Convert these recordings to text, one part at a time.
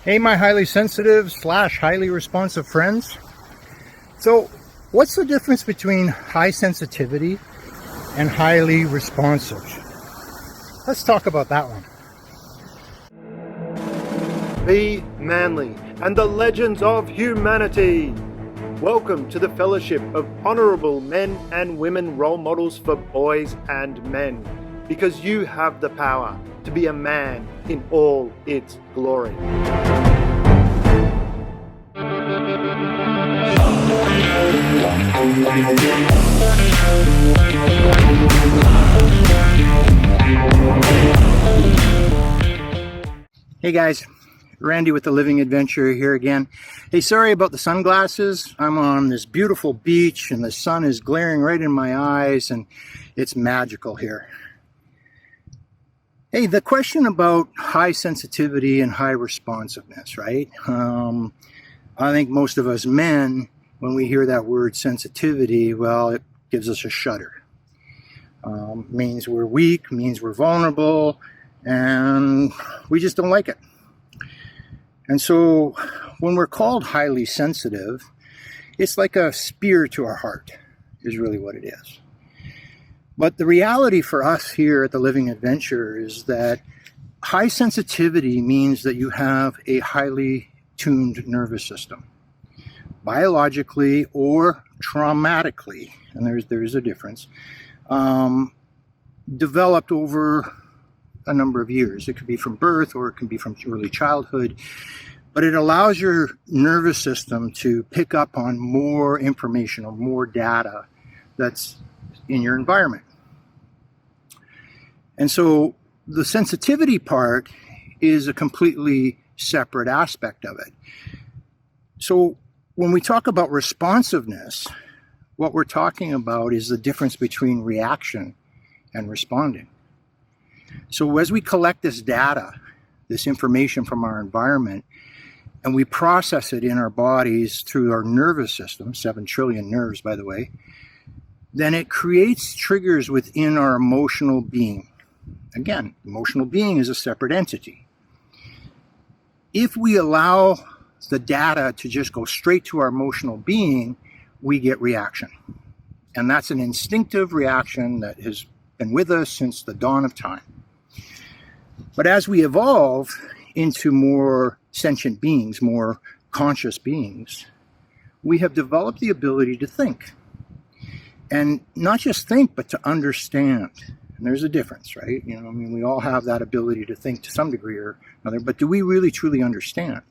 Hey, my highly sensitive / highly responsive friends. So what's the difference between high sensitivity and highly responsive? Let's talk about that one. Be manly and the legends of humanity. Welcome to the fellowship of honorable men and women role models for boys and men, because you have the power to be a man in all its glory. Hey guys, Randy with the Living Adventure here again. Hey, sorry about the sunglasses. I'm on this beautiful beach and the sun is glaring right in my eyes and it's magical here. Hey, the question about high sensitivity and high responsiveness, right? I think most of us men, when we hear that word sensitivity, well, it gives us a shudder. Means we're weak, means we're vulnerable, and we just don't like it. And so when we're called highly sensitive, it's like a spear to our heart, is really what it is. But the reality for us here at the Living Adventure is that high sensitivity means that you have a highly tuned nervous system, biologically or traumatically, and there's a difference, developed over a number of years. It could be from birth or it can be from early childhood, but it allows your nervous system to pick up on more information or more data that's in your environment. And so the sensitivity part is a completely separate aspect of it. So when we talk about responsiveness, what we're talking about is the difference between reaction and responding. So as we collect this data, this information from our environment, and we process it in our bodies through our nervous system, 7 trillion nerves, by the way, then it creates triggers within our emotional being. Again, emotional being is a separate entity. If we allow the data to just go straight to our emotional being, we get reaction. And that's an instinctive reaction that has been with us since the dawn of time. But as we evolve into more sentient beings, more conscious beings, we have developed the ability to think. And not just think, but to understand. And there's a difference, right? I mean, we all have that ability to think to some degree or another, but do we really truly understand?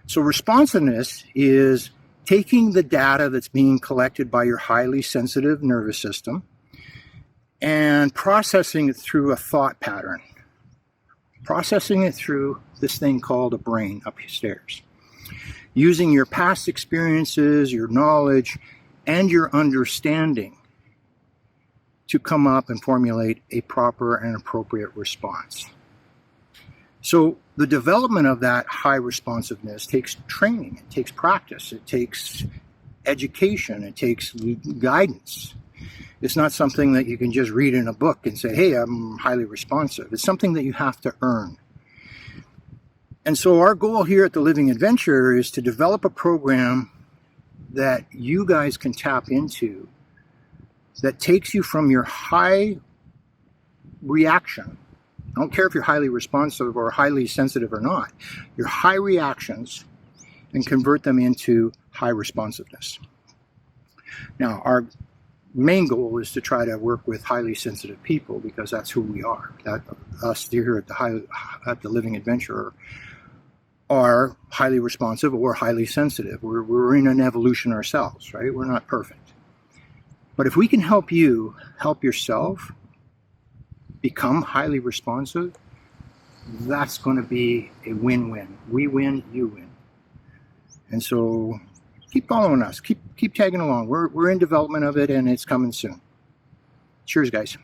So responsiveness is taking the data that's being collected by your highly sensitive nervous system and processing it through a thought pattern, processing it through this thing called a brain upstairs, using your past experiences, your knowledge, and your understanding to come up and formulate a proper and appropriate response. So the development of that high responsiveness takes training, it takes practice, it takes education, it takes guidance. It's not something that you can just read in a book and say, hey, I'm highly responsive. It's something that you have to earn. And so our goal here at the Living Adventure is to develop a program that you guys can tap into that takes you from your high reaction. I don't care if you're highly responsive or highly sensitive or not, your high reactions, and convert them into high responsiveness. Now, our main goal is to try to work with highly sensitive people because that's who we are. That us here at the Living Adventure are highly responsive or highly sensitive. We're in an evolution ourselves, right? We're not perfect. But if we can help you help yourself become highly responsive, that's going to be a win-win. We win, you win. And so keep following us. Keep tagging along. We're in development of it and it's coming soon. Cheers, guys.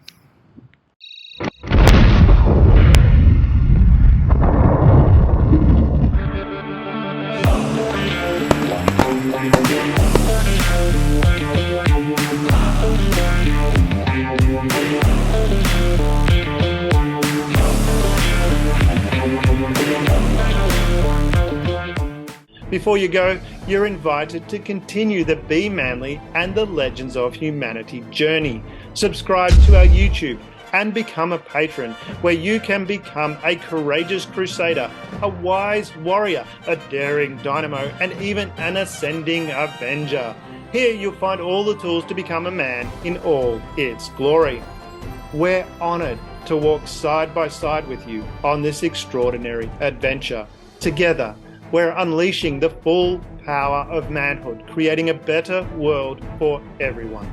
Before you go, you're invited to continue the Be Manly and the Legends of Humanity journey. Subscribe to our YouTube and become a patron, where you can become a courageous crusader, a wise warrior, a daring dynamo, and even an ascending avenger. Here you'll find all the tools to become a man in all its glory. We're honoured to walk side by side with you on this extraordinary adventure. Together, we're unleashing the full power of manhood, creating a better world for everyone.